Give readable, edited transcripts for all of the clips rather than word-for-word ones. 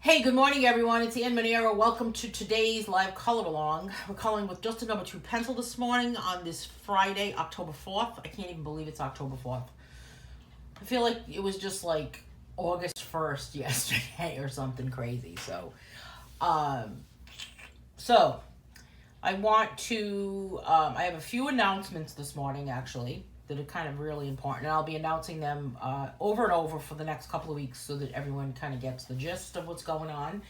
Hey, good morning, everyone. It's Anne Manera. Welcome to today's live color along. We're coloring with just a number 2 pencil this morning on this Friday, October 4th. I can't even believe it's October 4th. I feel like it was just like August 1st yesterday or something crazy. Um, so I want to, I have a few announcements this morning actually that are kind of really important. And I'll be announcing them over and over for the next couple of weeks so that everyone kind of gets the gist of what's going on.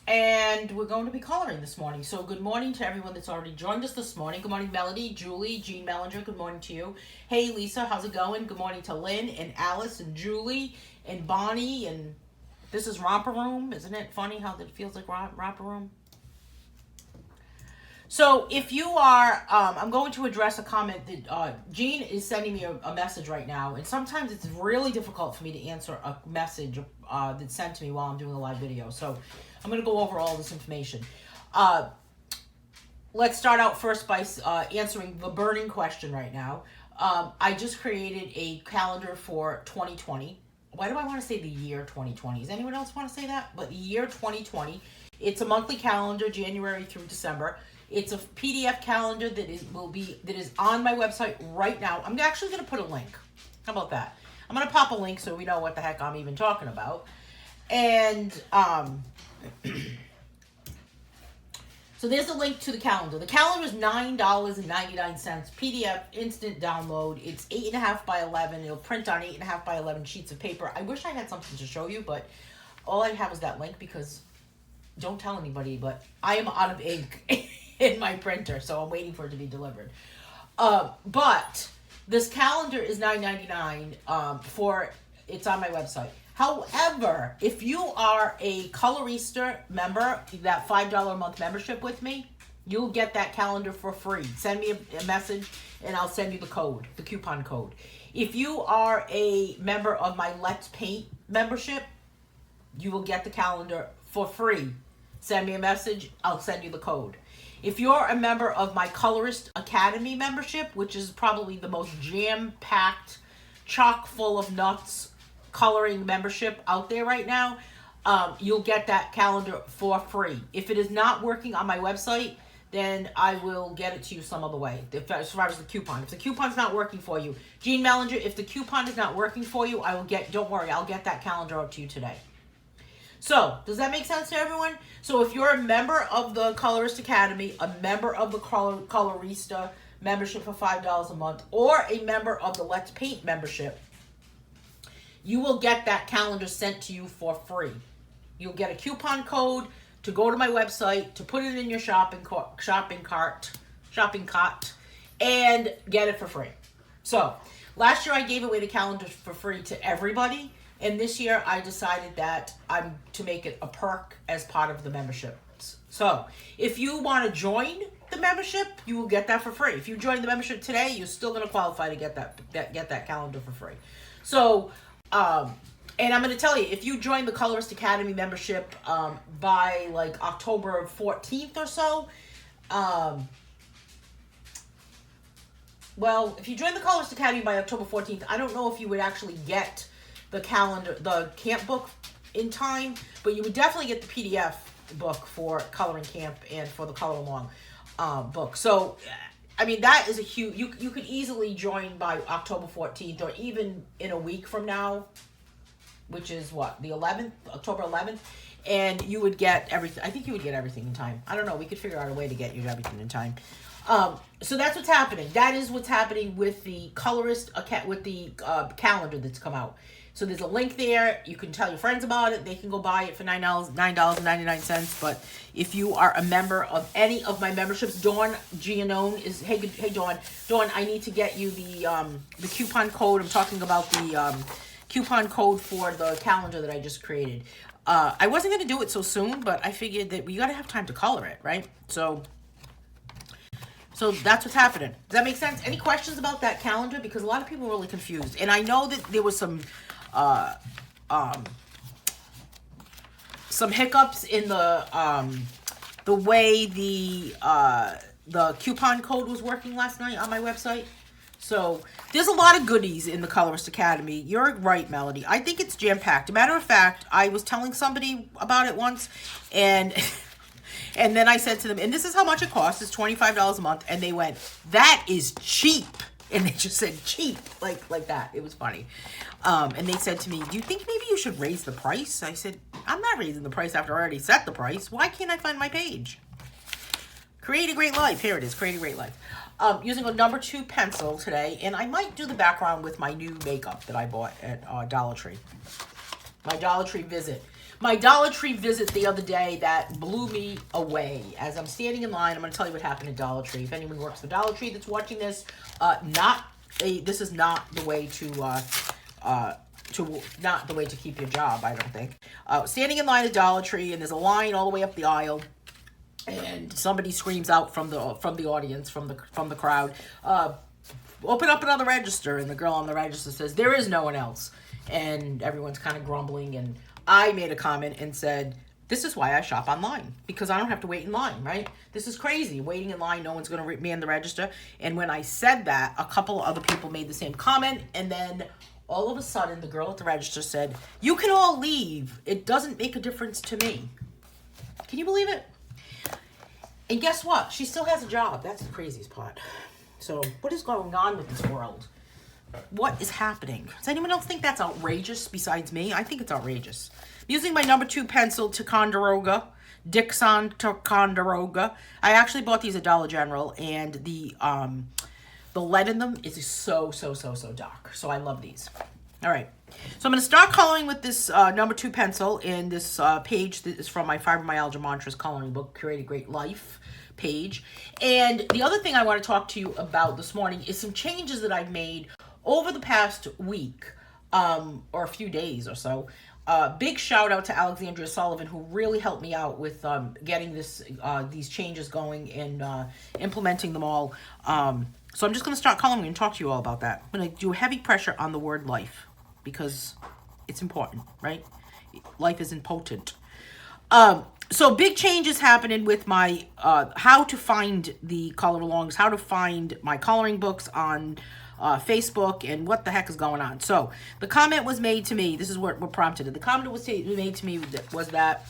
And we're going to be coloring this morning. So good morning to everyone that's already joined us this morning. Good morning, Melody, Julie, Jean Mellinger. Good morning to you. Hey, Lisa, how's it going? Good morning to Lynn and Alice and Julie and Bonnie. And this is Romper Room. Isn't it funny how it feels like Romper Room? So if you are, I'm going to address a comment that Jean is sending me a message right now. And sometimes it's really difficult for me to answer a message that's sent to me while I'm doing a live video. So I'm going to go over all this information. Let's start out first by answering the burning question right now. I just created a calendar for 2020. Why do I want to say the year 2020? Does anyone else want to say that? But the year 2020. It's a monthly calendar, January through December. It's a PDF calendar that is on my website right now. I'm actually going to put a link. How about that? I'm going to pop a link so we know what the heck I'm even talking about. And so there's a link to the calendar. The calendar is $9.99 PDF instant download. It's 8.5 by 11. It'll print on 8.5 by 11 sheets of paper. I wish I had something to show you, but all I have is that link because don't tell anybody, but I am out of ink in my printer, so I'm waiting for it to be delivered. But this calendar is $9.99 it's on my website. However, if you are a Colorista member, that $5 a month membership with me, you'll get that calendar for free. Send me a message and I'll send you the code, the coupon code. If you are a member of my Let's Paint membership, you will get the calendar for free. Send me a message, I'll send you the code. If you're a member of my Colorist Academy membership, which is probably the most jam-packed, chock full of nuts coloring membership out there right now, you'll get that calendar for free. If it is not working on my website, then I will get it to you some other way, as far as the coupon. If the coupon's not working for you, Jean Mellinger, if the coupon is not working for you, don't worry, I'll get that calendar out to you today. So, does that make sense to everyone? So, if you're a member of the Colorist Academy, a member of the Colorista membership for $5 a month, or a member of the Let's Paint membership, you will get that calendar sent to you for free. You'll get a coupon code to go to my website, to put it in your shopping cart, and get it for free. So, last year I gave away the calendar for free to everybody. And this year, I decided that I'm to make it a perk as part of the membership. So, if you want to join the membership, you will get that for free. If you join the membership today, you're still going to qualify to get that calendar for free. So, and I'm going to tell you, if you join the Colorist Academy membership by like October 14th or so, well, if you join the Colorist Academy by October 14th, I don't know if you would actually get the calendar, the camp book in time, but you would definitely get the PDF book for coloring camp and for the color along book. So, I mean, that is a huge, you could easily join by October 14th or even in a week from now, which is what, the 11th, October 11th, and you would get everything. I think you would get everything in time. I don't know. We could figure out a way to get you everything in time. So that's what's happening. That is what's happening with the colorist, with the calendar that's come out. So there's a link there. You can tell your friends about it. They can go buy it for $9.99. But if you are a member of any of my memberships, Dawn Giannone is, hey Dawn, I need to get you the coupon code. I'm talking about the coupon code for the calendar that I just created. I wasn't going to do it so soon, but I figured that we got to have time to color it, right? So that's what's happening. Does that make sense? Any questions about that calendar? Because a lot of people are really confused. And I know that there was some hiccups in the way the coupon code was working last night on my website. So there's a lot of goodies in the Colorist Academy. You're right, Melody. I think it's jam-packed. A matter of fact, I was telling somebody about it once, and and then I said to them, and this is how much it costs. It's $25 a month. And they went, that is cheap. And they just said cheap, like that. It was funny. And they said to me, do you think maybe you should raise the price? I said, I'm not raising the price after I already set the price. Why can't I find my page? Create a Great Life. Here it is, Create a Great Life. Using a number 2 pencil today. And I might do the background with my new makeup that I bought at Dollar Tree. My Dollar Tree visit. My Dollar Tree visit the other day that blew me away. As I'm standing in line, I'm going to tell you what happened at Dollar Tree. If anyone works for Dollar Tree that's watching this, this is not the way not the way to keep your job, I don't think. Standing in line at Dollar Tree, and there's a line all the way up the aisle, and somebody screams out from the audience, from the crowd, open up another register, and the girl on the register says, there is no one else. And everyone's kind of grumbling, and I made a comment and said, this is why I shop online, because I don't have to wait in line, right? This is crazy. Waiting in line, no one's going to man the register. And when I said that, a couple of other people made the same comment, and then all of a sudden, the girl at the register said, you can all leave. It doesn't make a difference to me. Can you believe it? And guess what? She still has a job. That's the craziest part. So what is going on with this world? What is happening? Does anyone else think that's outrageous besides me? I think it's outrageous. I'm using my number 2 pencil, Ticonderoga, Dixon Ticonderoga. I actually bought these at Dollar General, and the lead in them is so dark. So I love these. All right. So I'm going to start coloring with this number 2 pencil in this page that is from my Fibromyalgia Mantras coloring book, Create a Great Life page. And the other thing I want to talk to you about this morning is some changes that I've made over the past week, or a few days or so. Big shout out to Alexandria Sullivan, who really helped me out with getting these changes going and implementing them all. So I'm just going to start coloring and talk to you all about that. I'm going to do heavy pressure on the word life because it's important, right? Life is important. So big changes happening with my how to find the color alongs, how to find my coloring books on Facebook, and what the heck is going on. So the comment was made to me. This is what prompted it. The comment was made to me was that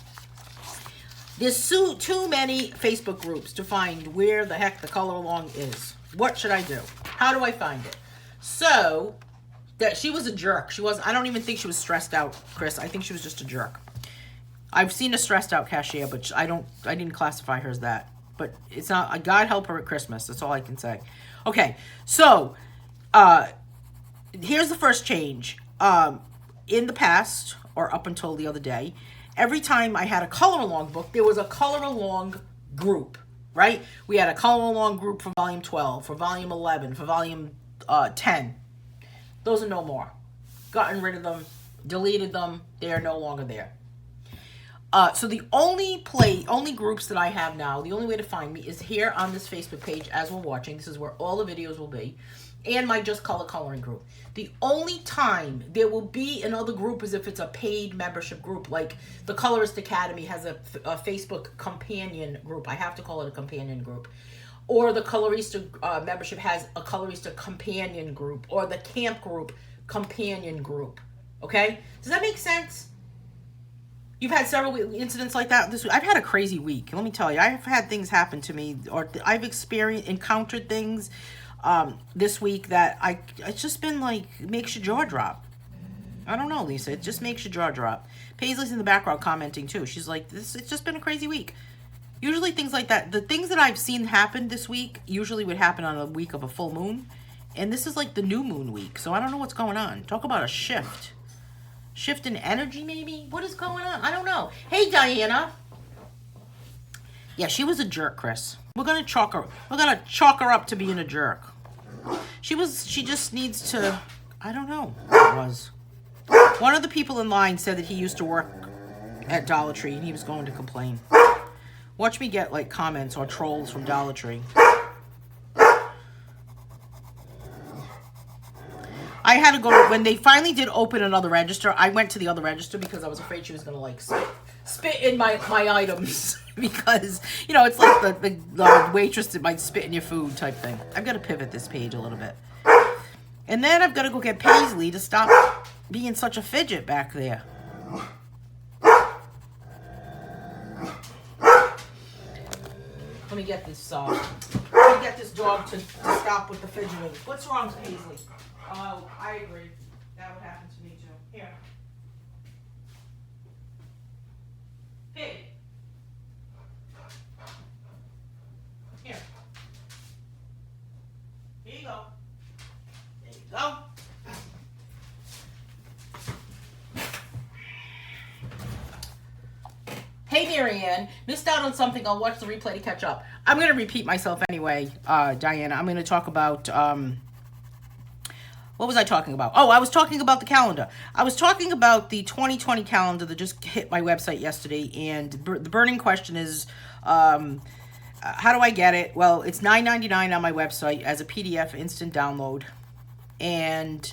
there's too many Facebook groups to find where the heck the color along is. What should I do? How do I find it? So that she was a jerk. I don't even think she was stressed out, Chris. I think she was just a jerk. I've seen a stressed out cashier, but I didn't classify her as that. But it's not, God help her at Christmas. That's all I can say. Okay, so here's the first change. In the past, or up until the other day, every time I had a color along book, there was a color along group, right? We had a color along group for volume 12, for volume 11, for volume 10. Those are no more. Gotten rid of them, deleted them. They are no longer there. So the only groups that I have now, the only way to find me is here on this Facebook page as we're watching. This is where all the videos will be. And my Just Color coloring group. The only time there will be another group is if it's a paid membership group. Like the Colorist Academy has a Facebook companion group. I have to call it a companion group. Or the Colorista membership has a Colorista companion group. Or the camp group companion group. Okay? Does that make sense? You've had several incidents like that this week. I've had a crazy week. Let me tell you. I've had things happen to me. Or I've encountered things this week that it's just been like, makes your jaw drop. I don't know, Lisa. It just makes your jaw drop. Paisley's in the background commenting too. She's like, it's just been a crazy week. Usually things like that, the things that I've seen happen this week usually would happen on a week of a full moon. And this is like the new moon week. So I don't know what's going on. Talk about a shift. Shift in energy, maybe? What is going on? I don't know. Hey, Diana. Yeah, she was a jerk, Chris. We're gonna chalk her up to being a jerk. She just needs to, I don't know what it was. One of the people in line said that he used to work at Dollar Tree and he was going to complain. Watch me get like comments or trolls from Dollar Tree. I had to go, when they finally did open another register, I went to the other register because I was afraid she was going to like spit in my items. Because, you know, it's like the waitress that might spit in your food type thing. I've got to pivot this page a little bit. And then I've got to go get Paisley to stop being such a fidget back there. Let me get this dog to stop with the fidgeting. What's wrong, Paisley? Oh, I agree. That would happen to me too. Here. Pig. Here. Here you go. There you go. Hey, Marianne, missed out on something. I'll watch the replay to catch up. I'm going to repeat myself anyway, Diana. I'm going to talk about, what was I talking about? Oh, I was talking about the calendar. I was talking about the 2020 calendar that just hit my website yesterday, and the burning question is, how do I get it? Well, it's $9.99 on my website as a PDF instant download, and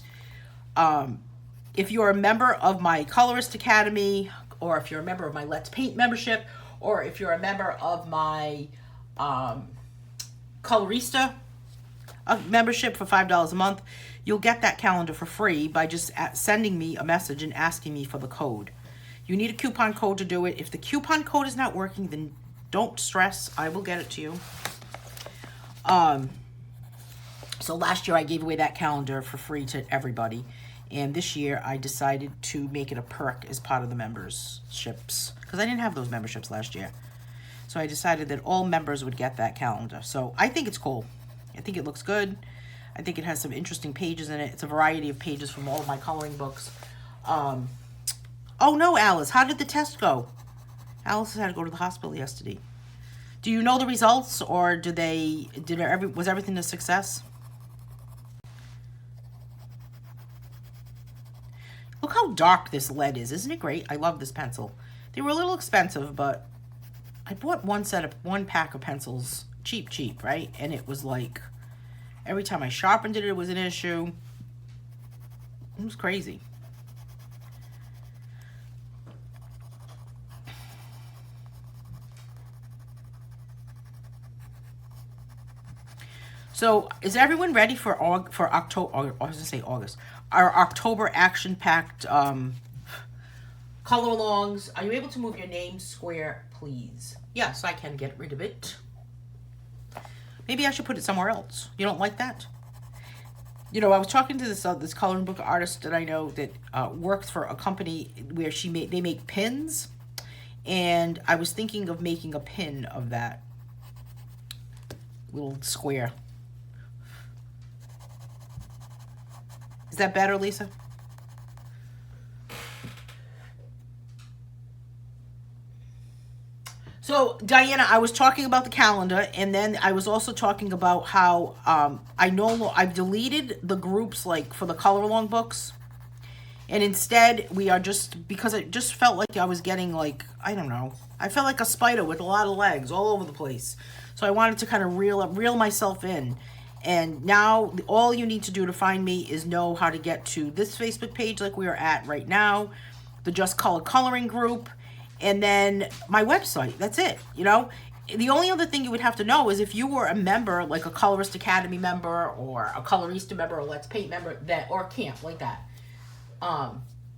if you're a member of my Colorist Academy, or if you're a member of my Let's Paint membership, or if you're a member of my Colorista membership for $5 a month, you'll get that calendar for free by just sending me a message and asking me for the code. You need a coupon code to do it. If the coupon code is not working, then don't stress. I will get it to you. So last year I gave away that calendar for free to everybody. And this year I decided to make it a perk as part of the memberships, because I didn't have those memberships last year. So I decided that all members would get that calendar. So I think it's cool. I think it looks good. I think it has some interesting pages in it. It's a variety of pages from all of my coloring books. Oh no, Alice, how did the test go? Alice had to go to the hospital yesterday. Do you know the results, or was everything a success? Look how dark this lead is. Isn't it great? I love this pencil. They were a little expensive, but I bought one pack of pencils, cheap, right? And it was like, every time I sharpened it, it was an issue. It was crazy. So, is everyone ready for October? I was going to say August. Our October action-packed color-alongs. Are you able to move your name square, please? Yes, I can get rid of it. Maybe I should put it somewhere else. You don't like that? You know, I was talking to this coloring book artist that I know that works for a company where they make pins, and I was thinking of making a pin of that little square. Is that better, Lisa? So, Diana, I was talking about the calendar, and then I was also talking about how I've deleted the groups like for the color along books, and instead we are because it just felt like I was getting like, I don't know, I felt like a spider with a lot of legs all over the place. So I wanted to kind of reel myself in. And now all you need to do to find me is know how to get to this Facebook page like we are at right now, the Just Color Coloring group, and then my website. That's it. You know, the only other thing you would have to know is if you were a member, like a Colorist Academy member or a Colorista member or Let's Paint member, or camp like that.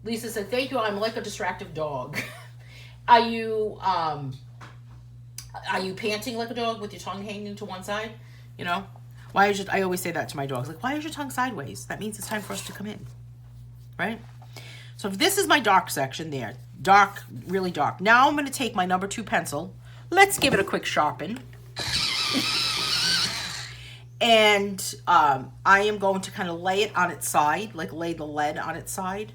Lisa said, "Thank you. I'm like a distracted dog." Are you panting like a dog with your tongue hanging to one side? You know. I always say that to my dogs, like, why is your tongue sideways? That means it's time for us to come in, right? So if this is my dark section there, dark, really dark. Now I'm going to take my number 2 pencil. Let's give it a quick sharpen. And I am going to kind of lay it on its side, like lay the lead on its side,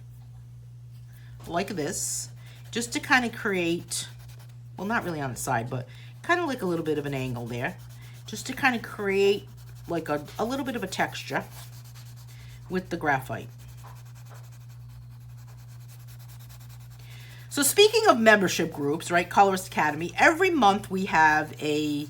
like this, just to kind of create, well, not really on its side, but kind of like a little bit of an angle there, just to kind of create like a little bit of a texture with the graphite. So speaking of membership groups, right, Colorist Academy, every month we have a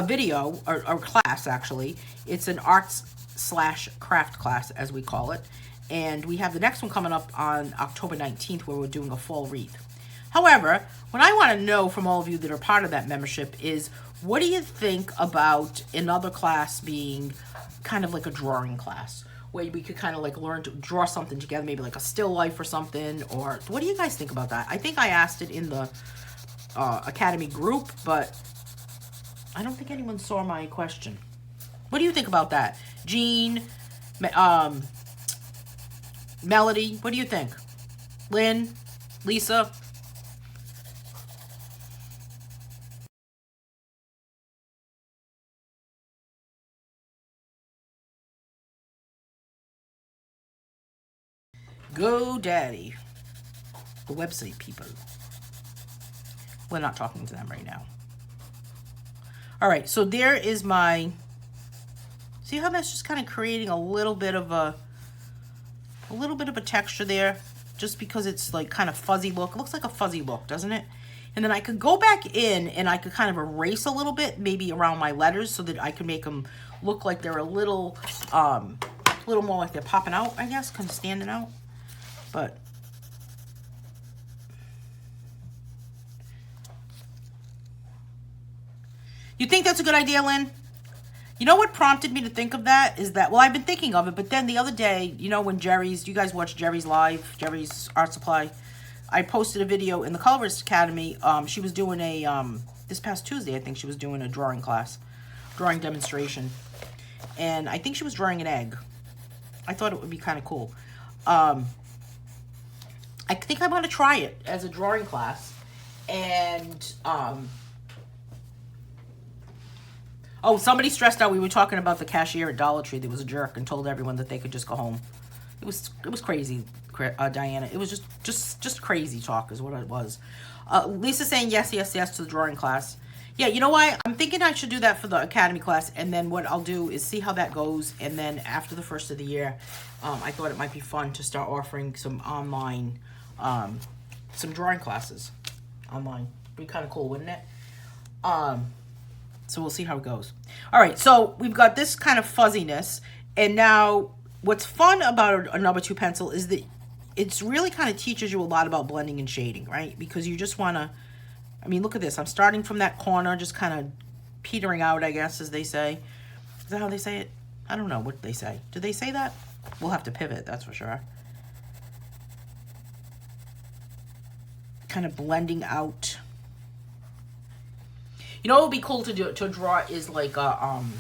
video or class, actually. It's an arts/craft class, as we call it. And we have the next one coming up on October 19th where we're doing a fall wreath. However, what I want to know from all of you that are part of that membership is, What do you think about another class being kind of like a drawing class, where we could kind of like learn to draw something together, maybe like a still life or something? Or what do you guys think about that? I think I asked it in the Academy group, but I don't think anyone saw my question. What do you think about that? Jean, Melody, what do you think? Lynn, Lisa? Go Daddy. The website people. We're not talking to them right now. All right, so there is my... See how that's just kind of creating a little bit of a texture there, just because it's like kind of fuzzy look. It looks like a fuzzy look, doesn't it? And then I could go back in and I could kind of erase a little bit, maybe around my letters, so that I could make them look like they're a little more like they're popping out, I guess, kind of standing out. But you think that's a good idea, Lynn? You know what prompted me to think of that is that, well, I've been thinking of it, but then the other day, you know, when you guys watch Jerry's live, Jerry's Art Supply, I posted a video in the Colorist Academy. She was doing this past Tuesday, I think she was doing a drawing class, drawing demonstration. And I think she was drawing an egg. I thought it would be kind of cool. I think I'm going to try it as a drawing class. And, oh, somebody stressed out. We were talking about the cashier at Dollar Tree that was a jerk and told everyone that they could just go home. It was crazy, Diana. It was just crazy talk is what it was. Lisa saying yes to the drawing class. Yeah, you know why? I'm thinking I should do that for the Academy class, and then what I'll do is see how that goes, and then after the first of the year, I thought it might be fun to start offering some online, some drawing classes online. Be kind of cool, wouldn't it? So we'll see how it goes. All right, so we've got this kind of fuzziness, and now what's fun about a number 2 pencil is that it's really kind of teaches you a lot about blending and shading, right? Because you just want to, I mean, look at this. I'm starting from that corner, just kind of petering out, I guess, as they say. Is that how they say it? I don't know what they say. Do they say that? We'll have to pivot, that's for sure. Kind of blending out. You know what would be cool to draw is like kind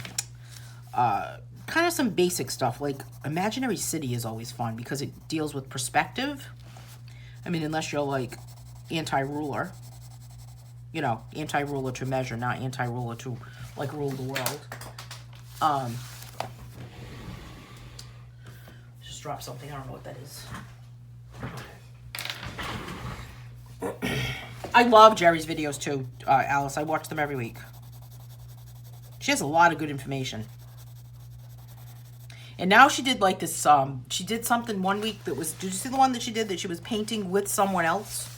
of some basic stuff. Like imaginary city is always fun because it deals with perspective. I mean, unless you're like anti-ruler. You know, anti-ruler to measure, not anti-ruler to like rule the world. Just drop something. I don't know what that is. I love Jerry's videos too, Alice. I watch them every week. She has a lot of good information. And now she did like this, she did something one week that was, did you see the one that she did that she was painting with someone else?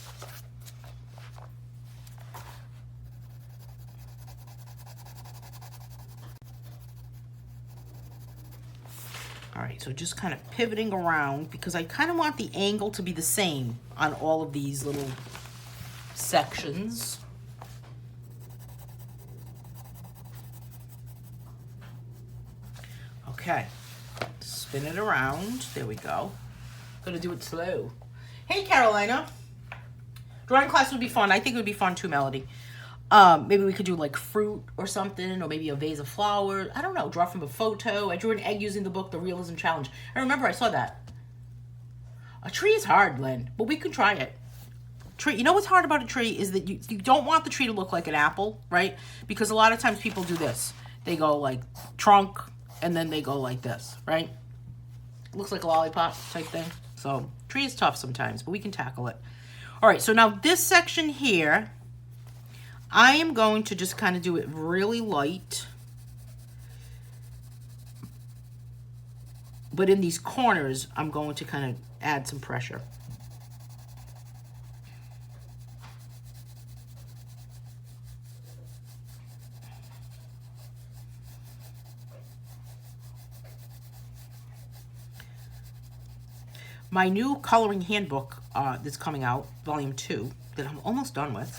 All right, so just kind of pivoting around because I kind of want the angle to be the same on all of these little sections. Okay, spin it around. There we go. Gonna do it slow. Hey, Carolina. Drawing class would be fun. I think it would be fun too, Melody. Maybe we could do like fruit or something, or maybe a vase of flowers. I don't know. Draw from a photo. I drew an egg using the book, The Realism Challenge. I remember I saw that. A tree is hard, Lynn, but we can try it. Tree. You know what's hard about a tree is that you don't want the tree to look like an apple, right? Because a lot of times people do this. They go like trunk, and then they go like this, right? It looks like a lollipop type thing. So tree is tough sometimes, but we can tackle it. All right, so now this section here, I am going to just kind of do it really light. But in these corners, I'm going to kind of add some pressure. My new coloring handbook that's coming out, volume 2, that I'm almost done with.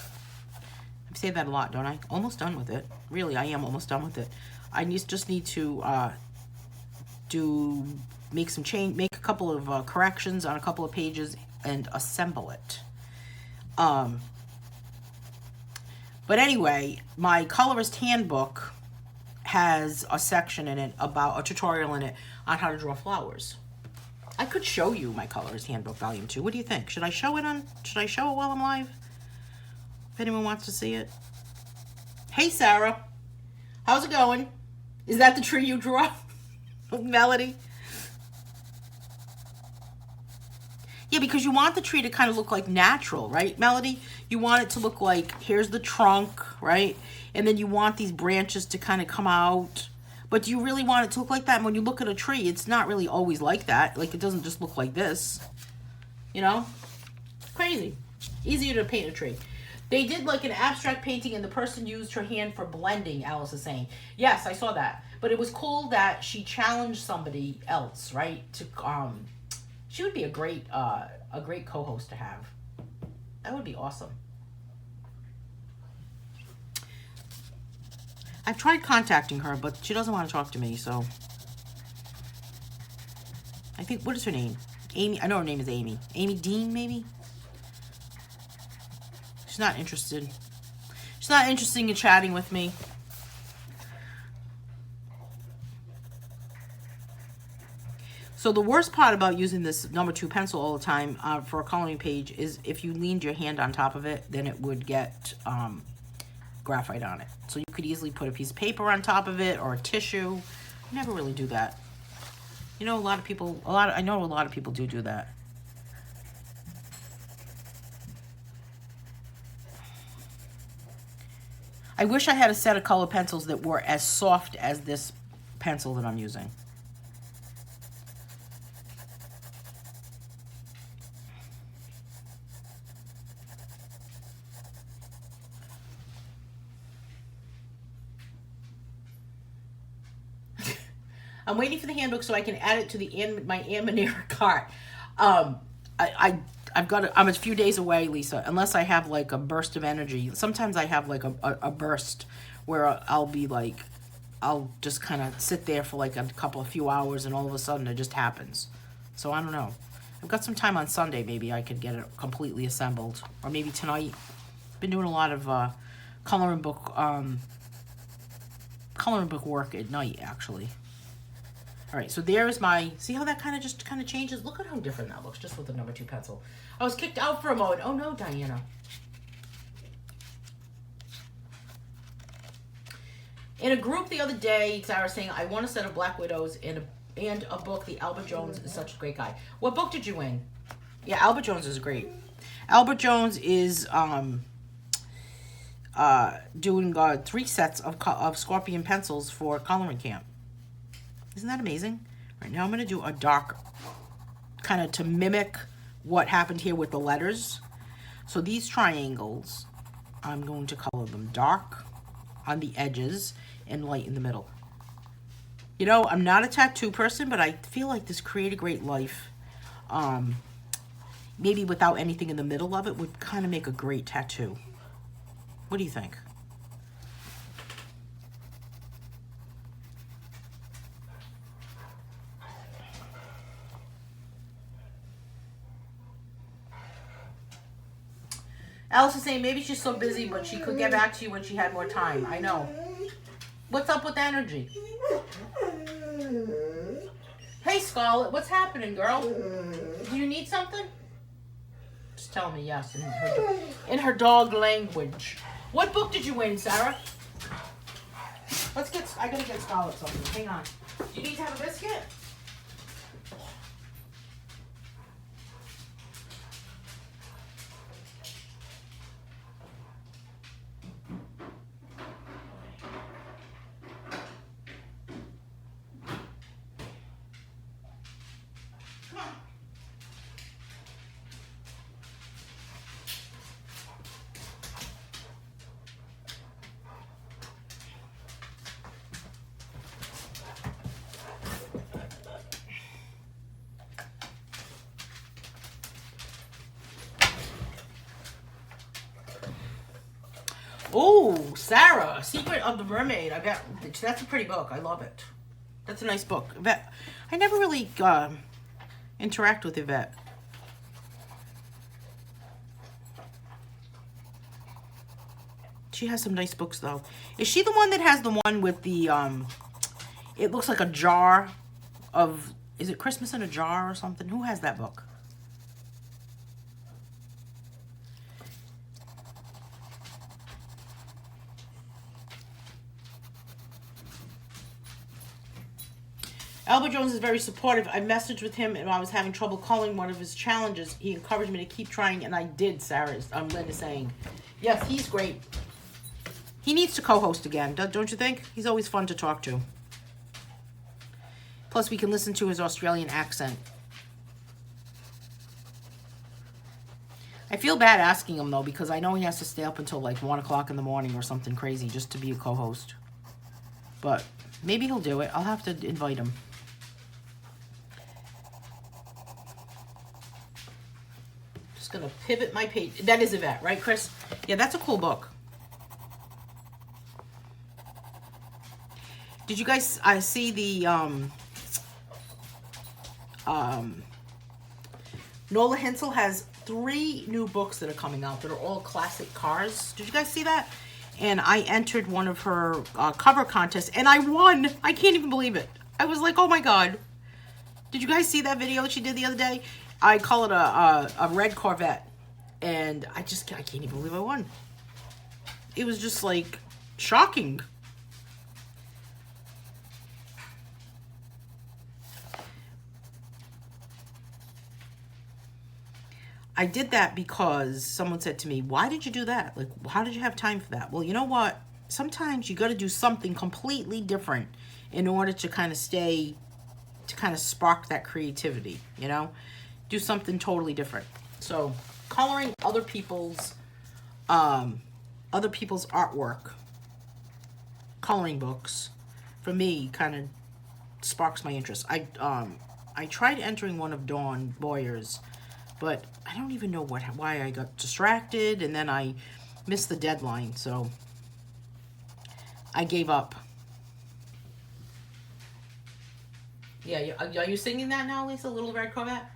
I say that a lot, don't I? Almost done with it. Really, I am almost done with it. I just need to make a couple of corrections on a couple of pages and assemble it. But anyway, my colorist handbook has a section in it about a tutorial in it on how to draw flowers. I could show you my colorist handbook volume 2. What do you think? Should I show it while I'm live? If anyone wants to see it. Hey Sarah, how's it going? Is that the tree you draw? Melody? Yeah, because you want the tree to kind of look like natural, right, Melody? You want it to look like, here's the trunk, right? And then you want these branches to kind of come out. But do you really want it to look like that? And when you look at a tree, it's not really always like that. Like, it doesn't just look like this. You know? Crazy. Easier to paint a tree. They did like an abstract painting and the person used her hand for blending, Alice is saying. Yes, I saw that. But it was cool that she challenged somebody else, right? To she would be a great co-host to have. That would be awesome. I've tried contacting her, but she doesn't want to talk to me, so. I think, what is her name? Amy, I know her name is Amy. Amy Dean, maybe? She's not interested. She's not interested in chatting with me. So the worst part about using this number 2 pencil all the time for a coloring page is if you leaned your hand on top of it, then it would get graphite on it. So you could easily put a piece of paper on top of it or a tissue. I never really do that. You know, I know a lot of people do that. I wish I had a set of color pencils that were as soft as this pencil that I'm using. I'm waiting for the handbook so I can add it to my Anne Manera cart. I'm a few days away, Lisa, unless I have like a burst of energy. Sometimes I have like a burst where I'll just kind of sit there for like a few hours and all of a sudden it just happens. So I don't know. I've got some time on Sunday, maybe I could get it completely assembled. Or maybe tonight. Been doing a lot of coloring book work at night, actually. All right, so there's my, see how that kind of changes? Look at how different that looks just with the number 2 pencil. I was kicked out for a moment. Oh no, Diana. In a group the other day, Sarah was saying, I want a set of Black Widows and a book. The Albert Jones is such a great guy. What book did you win? Yeah, Albert Jones is great. Albert Jones is doing 3 sets of Scorpion pencils for coloring camp. Isn't that amazing? All right, now I'm going to do a dark, kind of to mimic what happened here with the letters. So these triangles, I'm going to color them dark on the edges and light in the middle. You know, I'm not a tattoo person, but I feel like this Create a Great Life, maybe without anything in the middle of it, would kind of make a great tattoo. What do you think? Alice is saying maybe she's so busy, but she could get back to you when she had more time. I know. What's up with energy? Hey, Scarlett, what's happening, girl? Do you need something? Just tell me yes in her dog language. What book did you win, Sarah? I gotta get Scarlett something. Hang on. Do you need to have a biscuit? Oh, Sarah, Secret of the Mermaid. I bet that's a pretty book. I love it. That's a nice book. Yvette, I never really interact with Yvette. She has some nice books, though. Is she the one that has the one with the, it looks like a jar of, is it Christmas in a Jar or something? Who has that book? Albert Jones is very supportive. I messaged with him and I was having trouble calling one of his challenges. He encouraged me to keep trying, and I did, Sarah. Linda saying. Yes, he's great. He needs to co-host again, don't you think? He's always fun to talk to. Plus, we can listen to his Australian accent. I feel bad asking him, though, because I know he has to stay up until like 1 o'clock in the morning or something crazy just to be a co-host. But maybe he'll do it. I'll have to invite him. Just going to pivot my page. That is Yvette, right, Chris? Yeah, that's a cool book. Did you guys see the Nola Hensel has 3 new books that are coming out that are all classic cars. Did you guys see that? And I entered one of her cover contests and I won. I can't even believe it. I was like, oh my God. Did you guys see that video she did the other day? I call it a red Corvette. And I can't even believe I won. It was just like shocking. I did that because someone said to me, why did you do that? Like, how did you have time for that? Well, you know what? Sometimes you got to do something completely different in order to kind of spark that creativity, you know? Do something totally different. So coloring other people's artwork, coloring books, for me, kind of sparks my interest. I tried entering one of Dawn Boyer's, but I don't even know why I got distracted, and then I missed the deadline, so I gave up. Yeah, are you singing that now, Lisa? Little Red Corvette?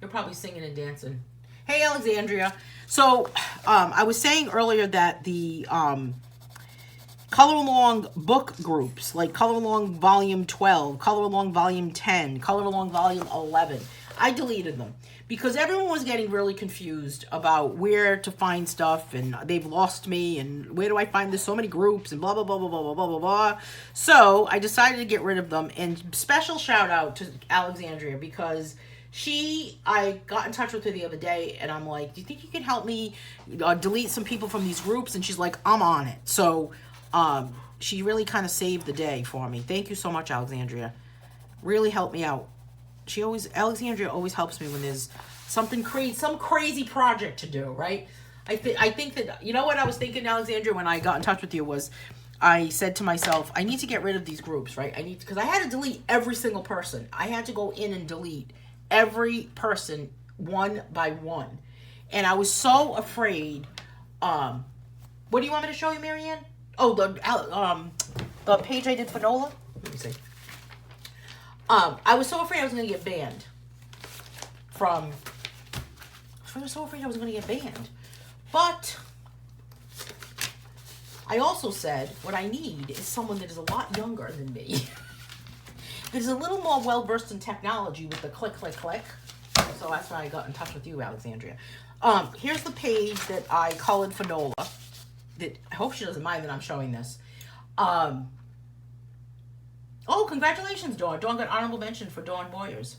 You're probably singing and dancing. Hey, Alexandria. So, I was saying earlier that the Color Along book groups, like Color Along Volume 12, Color Along Volume 10, Color Along Volume 11, I deleted them because everyone was getting really confused about where to find stuff, and they've lost me, and where do I find this, so many groups, and blah, blah, blah, blah, blah, blah, blah, blah, blah. So I decided to get rid of them, and special shout out to Alexandria because I got in touch with her the other day, and I'm like, do you think you can help me delete some people from these groups? And she's like, I'm on it. So she really kind of saved the day for me. Thank you so much, Alexandria. Really helped me out. Alexandria always helps me when there's something some crazy project to do, right? I think that, you know what I was thinking, Alexandria, when I got in touch with you was, I said to myself, I need to get rid of these groups, right? Because I had to delete every single person. I had to go in and delete every person one by one. And I was so afraid. What do you want me to show you, Marianne? Oh, the page I did for Nola? Let me see. I was so afraid I was going to get banned I was so afraid I was going to get banned. But I also said what I need is someone that is a lot younger than me. That is a little more well-versed in technology with the click, click, click. So that's why I got in touch with you, Alexandria. Here's the page that I colored for Nola. I hope she doesn't mind that I'm showing this. Oh, congratulations, Dawn. Dawn got honorable mention for Dawn Boyers.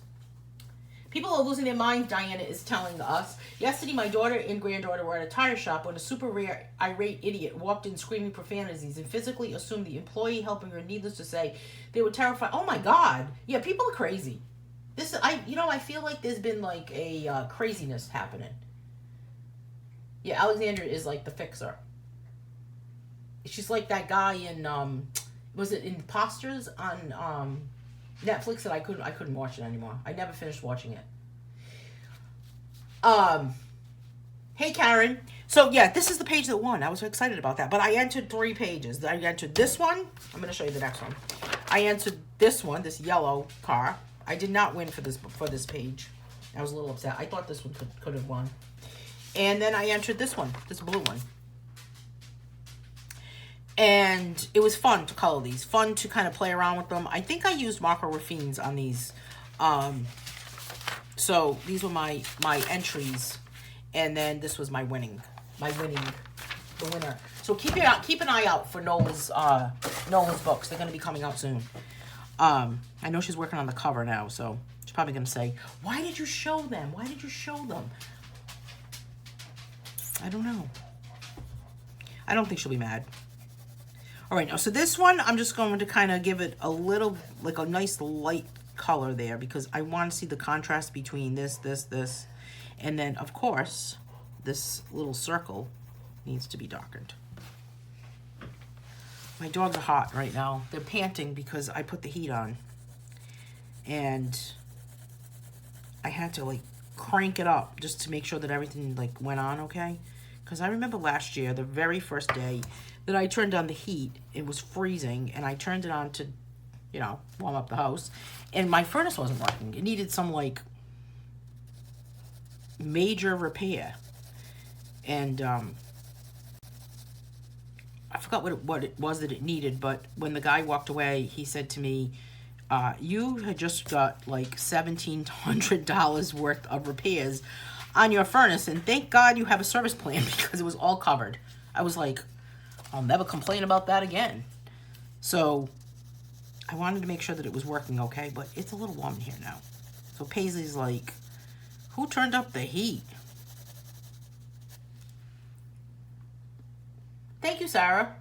People are losing their minds, Diana is telling us. Yesterday, my daughter and granddaughter were at a tire shop when a super rare irate idiot walked in screaming profanities and physically assumed the employee helping her. Needless to say, they were terrified. Oh my God. Yeah, people are crazy. I feel like there's been like a craziness happening. Yeah, Alexandra is like the fixer. She's like that guy in, was it Imposters on Netflix that I couldn't watch it anymore. I never finished watching it. Hey Karen, So yeah, this is the page that won. I was so excited about that. But I entered 3 pages. I entered this one. I'm going to show you the next one. I entered this one, this yellow car. I did not win for this page. I was a little upset. I thought this one could have won. And then I entered this one, this blue one. And it was fun to color these. Fun to kind of play around with them. I think I used marker raffines on these. So these were my entries. And then this was the winner. So keep an eye out for Nola's books. They're going to be coming out soon. I know she's working on the cover now, so she's probably going to say, why did you show them? Why did you show them? I don't know. I don't think she'll be mad. All right, now, so this one, I'm just going to kind of give it a little, like a nice light color there, because I want to see the contrast between this. And then, of course, this little circle needs to be darkened. My dogs are hot right now. They're panting because I put the heat on. And I had to, like, crank it up just to make sure that everything, like, went on okay. Because I remember last year, the very first day that I turned on the heat, it was freezing, and I turned it on to, you know, warm up the house, and my furnace wasn't working. It needed some, like, major repair. And I forgot what it was that it needed, but when the guy walked away, he said to me, you had just got like $1,700 worth of repairs on your furnace, and thank God you have a service plan, because it was all covered. I was like, I'll never complain about that again. So I wanted to make sure that it was working okay, but it's a little warm in here now. So Paisley's like, who turned up the heat? Thank you, Sarah.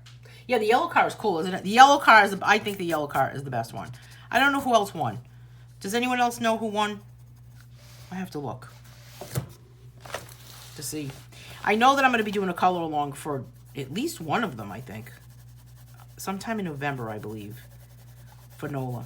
Yeah, the yellow car is cool, isn't it? The yellow car is, I think the yellow car is the best one. I don't know who else won. Does anyone else know who won? I have to look to see. I know that I'm going to be doing a color along for at least one of them, I think. Sometime in November, I believe, for Nola.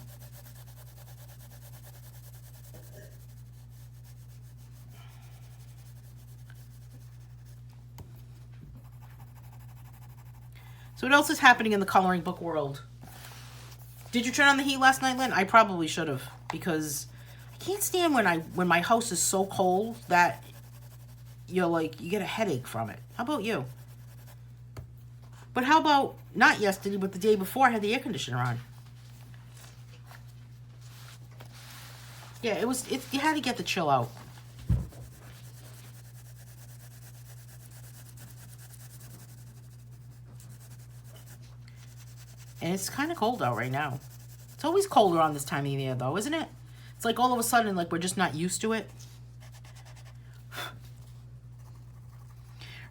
So what else is happening in the coloring book world? Did you turn on the heat last night, Lynn? I probably should have, because I can't stand when my house is so cold that you get a headache from it. How about you? But how about not yesterday, but the day before I had the air conditioner on? Yeah, you had to get the chill out. And it's kind of cold out right now. It's always colder on this time of year, though, isn't it? It's like all of a sudden, like, we're just not used to it.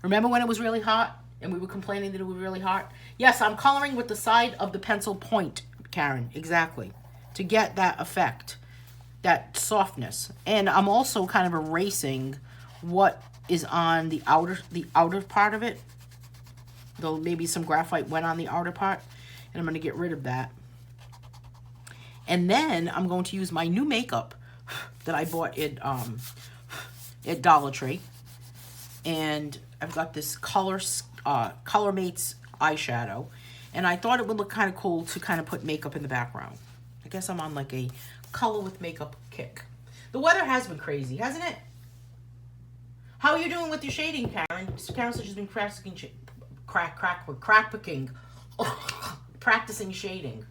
Remember when it was really hot and we were complaining that it was really hot? Yes, I'm coloring with the side of the pencil point, Karen, exactly, to get that effect, that softness. And I'm also kind of erasing what is on the outer part of it. Though maybe some graphite went on the outer part. And I'm going to get rid of that. And then I'm going to use my new makeup that I bought at Dollar Tree. And I've got this Color Mates eyeshadow. And I thought it would look kind of cool to kind of put makeup in the background. I guess I'm on like a color with makeup kick. The weather has been crazy, hasn't it? How are you doing with your shading, Karen? Karen said she's been practicing shading.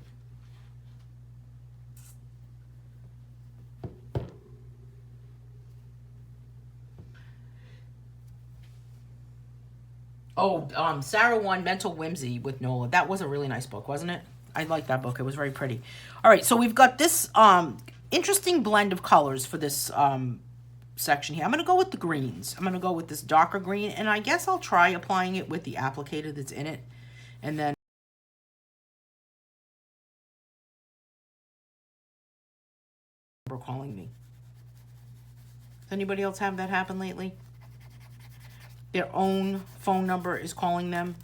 Oh, Sarah won Mental Whimsy with Nola. That was a really nice book, wasn't it? I liked that book. It was very pretty. All right, so we've got this interesting blend of colors for this section here. I'm going to go with the greens. I'm going to go with this darker green, and I guess I'll try applying it with the applicator that's in it. And then calling me. Does anybody else have that happen lately? Their own phone number is calling them.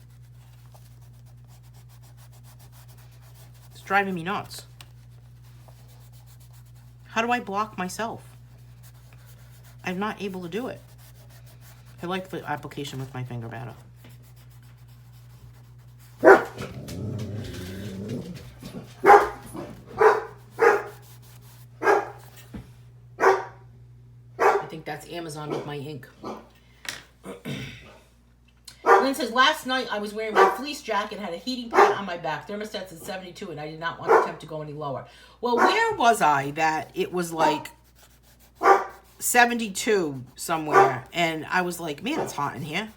It's driving me nuts. How do I block myself? I'm not able to do it. I like the application with my finger better. I think that's Amazon with my ink. Lynn says, last night I was wearing my fleece jacket, had a heating pad on my back. Thermostat's at 72, and I did not want the temp to go any lower. Well, where was I that it was like 72 somewhere, and I was like, man, it's hot in here.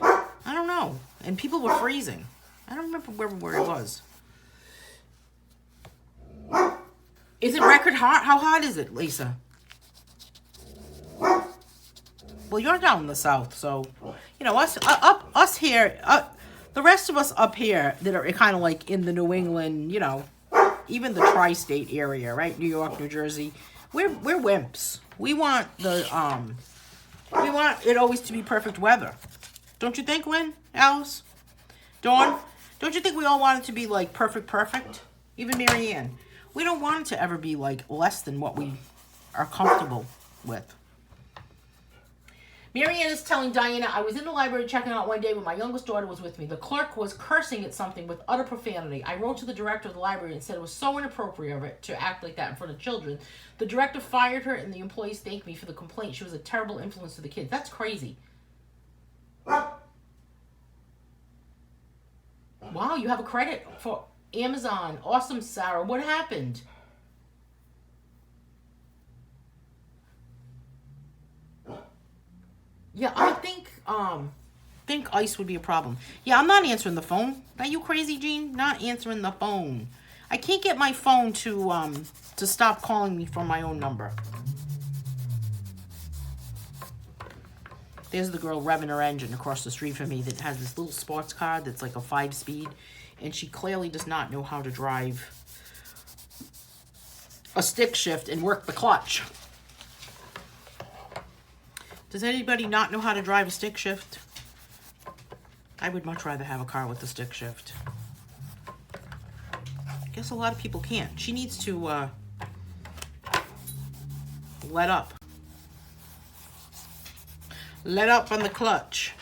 I don't know. And people were freezing. I don't remember where it was. Is it record hot? How hot is it, Lisa? Well, you're down in the south, so, you know, us here, the rest of us up here that are kind of like in the New England, you know, even the tri-state area, right? New York, New Jersey, we're wimps. We want it always to be perfect weather. Don't you think, Lynn, Alice, Dawn? Don't you think we all want it to be like perfect? Even Marianne. We don't want it to ever be like less than what we are comfortable with. Marianne is telling Diana, I was in the library checking out one day when my youngest daughter was with me. The clerk was cursing at something with utter profanity. I wrote to the director of the library and said it was so inappropriate of it to act like that in front of children. The director fired her and the employees thanked me for the complaint. She was a terrible influence to the kids. That's crazy. Wow, you have a credit for Amazon. Awesome, Sarah. What happened? Yeah, I think ice would be a problem. Yeah, I'm not answering the phone. Are you crazy, Jean? Not answering the phone. I can't get my phone to stop calling me from my own number. There's the girl revving her engine across the street from me that has this little sports car that's like a 5-speed, and she clearly does not know how to drive a stick shift and work the clutch. Does anybody not know how to drive a stick shift? I would much rather have a car with a stick shift. I guess a lot of people can't. She needs to let up. Let up on the clutch.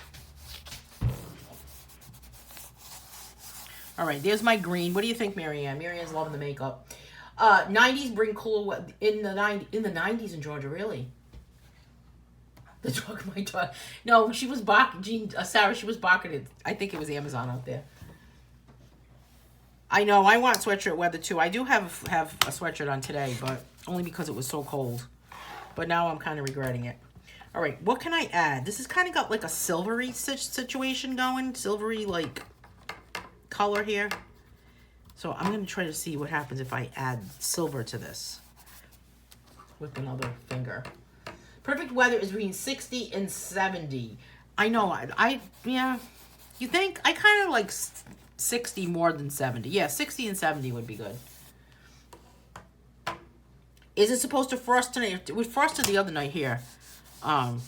All right, there's my green. What do you think, Marianne? Marianne's loving the makeup. 90s bring cool weather. In the 90s in Georgia, really? The dog, my dog. No, she was barking. Sarah, she was barking it. I think it was Amazon out there. I know. I want sweatshirt weather too. I do have a sweatshirt on today, but only because it was so cold. But now I'm kind of regretting it. All right, what can I add? This has kind of got like a silvery situation going. Silvery, like, color here. So I'm going to try to see what happens if I add silver to this with another finger. Perfect weather is between 60 and 70. I know, yeah. You think? I kind of like 60 more than 70. Yeah, 60 and 70 would be good. Is it supposed to frost tonight? We frosted the other night here. And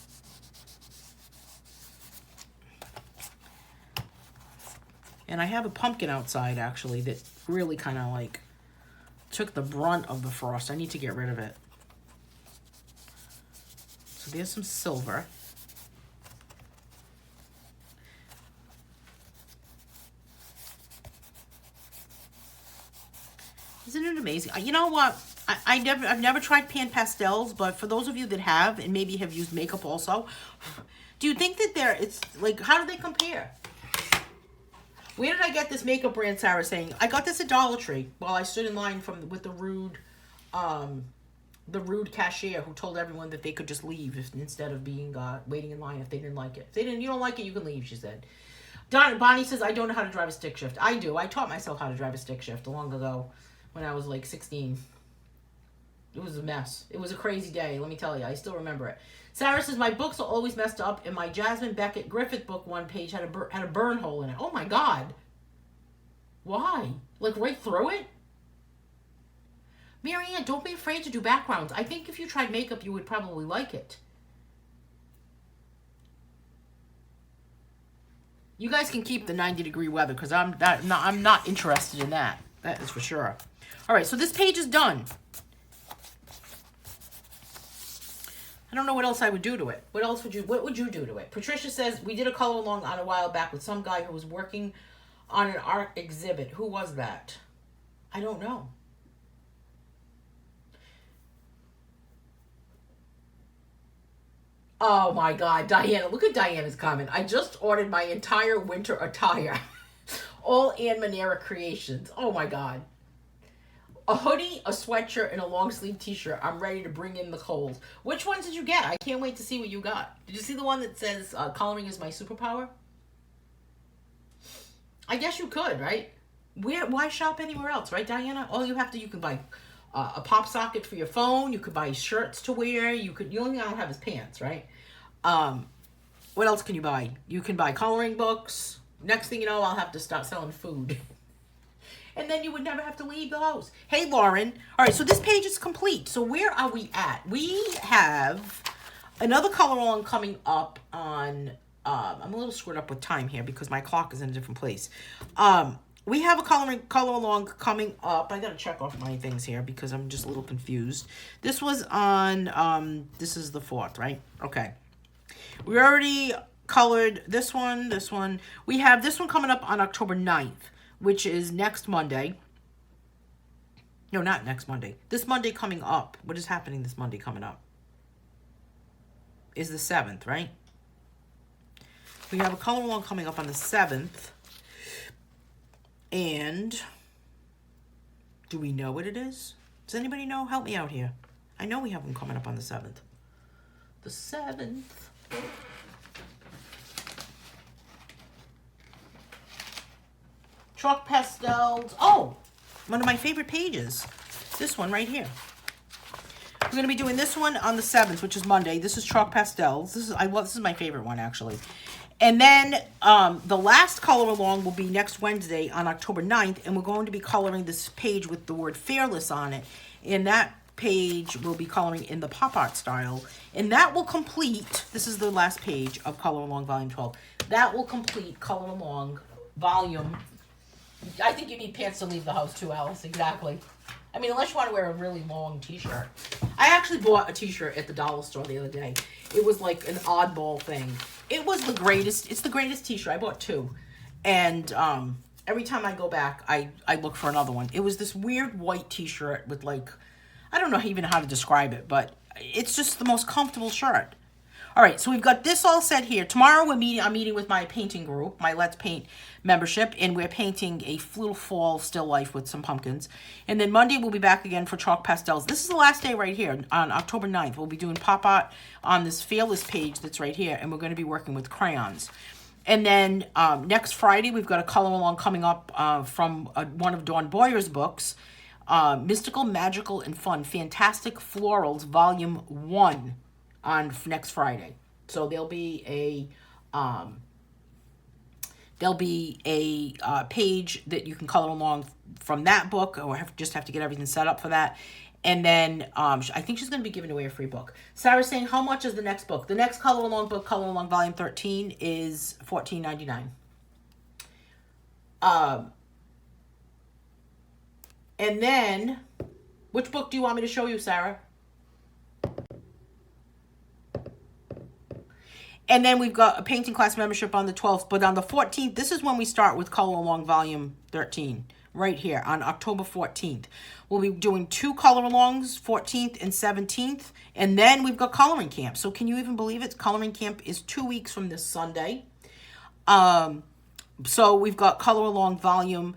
I have a pumpkin outside, actually, that really kind of like took the brunt of the frost. I need to get rid of it. So there's some silver. Isn't it amazing? You know what? I've never tried pan pastels, but for those of you that have and maybe have used makeup also, do you think that it's like, how do they compare? Where did I get this makeup brand, Sarah, saying? I got this at Dollar Tree while I stood in line with the rude cashier who told everyone that they could just leave instead of being waiting in line if they didn't like it. If you don't like it, you can leave, she said. Bonnie says, I don't know how to drive a stick shift. I do. I taught myself how to drive a stick shift long ago when I was like 16. It was a mess. It was a crazy day, let me tell you. I still remember it. Sarah says, my books are always messed up, and my Jasmine Beckett Griffith book one page had a burn hole in it. Oh my God. Why? Like right through it? Marianne, don't be afraid to do backgrounds. I think if you tried makeup, you would probably like it. You guys can keep the 90-degree weather because I'm not interested in that. That is for sure. All right, so this page is done. I don't know what else I would do to it. What would you do to it? Patricia says, we did a color along on a while back with some guy who was working on an art exhibit. Who was that? I don't know. Oh my God, Diana, look at Diana's comment. I just ordered my entire winter attire. All Anne Manera creations. Oh my God. A hoodie, a sweatshirt, and a long sleeve t-shirt. I'm ready to bring in the cold. Which ones did you get? I can't wait to see what you got. Did you see the one that says coloring is my superpower? I guess you could, right? Why shop anywhere else, right, Diana? All you have to, you can buy a pop socket for your phone. You could buy shirts to wear. You only gotta have is pants, right? What else can you buy? You can buy coloring books. Next thing you know, I'll have to start selling food. And then you would never have to leave the house. Hey, Lauren. All right, so this page is complete. So where are we at? We have another color along coming up on, I'm a little screwed up with time here because my clock is in a different place. We have a color along coming up. I got to check off my things here because I'm just a little confused. This was on, this is the 4th, right? Okay. We already colored this one. We have this one coming up on October 9th. Which is next Monday. No, not next Monday. This Monday coming up. What is happening this Monday coming up? Is the 7th, right? We have a color along coming up on the 7th. And do we know what it is? Does anybody know? Help me out here. I know we have one coming up on the 7th. The 7th. Chalk pastels. Oh, one of my favorite pages. This one right here. We're going to be doing this one on the 7th, which is Monday. This is chalk pastels. This is my favorite one, actually. And then the last color along will be next Wednesday on October 9th, and we're going to be coloring this page with the word fearless on it. And that page will be coloring in the pop art style. And that will complete, this is the last page of Color Along Volume 12. That will complete Color Along Volume. I think you need pants to leave the house too, Alice. Exactly. I mean, unless you want to wear a really long t-shirt. I actually bought a t-shirt at the dollar store the other day. It was like an oddball thing. It was the greatest. It's the greatest t-shirt. I bought 2. And every time I go back, I look for another one. It was this weird white t-shirt with like, I don't know even how to describe it, but it's just the most comfortable shirt. All right, so we've got this all set here. Tomorrow I'm meeting with my painting group, my Let's Paint membership, and we're painting a little fall still life with some pumpkins. And then Monday we'll be back again for chalk pastels. This is the last day right here on October 9th. We'll be doing pop art on this Fearless page that's right here, and we're going to be working with crayons. And then next Friday we've got a color along coming up from one of Dawn Boyer's books, Mystical, Magical, and Fun, Fantastic Florals, Volume 1. On next Friday. So there'll be a page that you can color along from that book, or just have to get everything set up for that. And then I think she's going to be giving away a free book. Sarah's saying, how much is the next book? The next color along book, Color Along Volume 13, is $14.99. And then, which book do you want me to show you, Sarah? And then we've got a painting class membership on the 12th. But on the 14th, this is when we start with Color Along Volume 13. Right here on October 14th. We'll be doing 2 color alongs, 14th and 17th. And then we've got coloring camp. So can you even believe it? Coloring camp is 2 weeks from this Sunday. So we've got Color Along Volume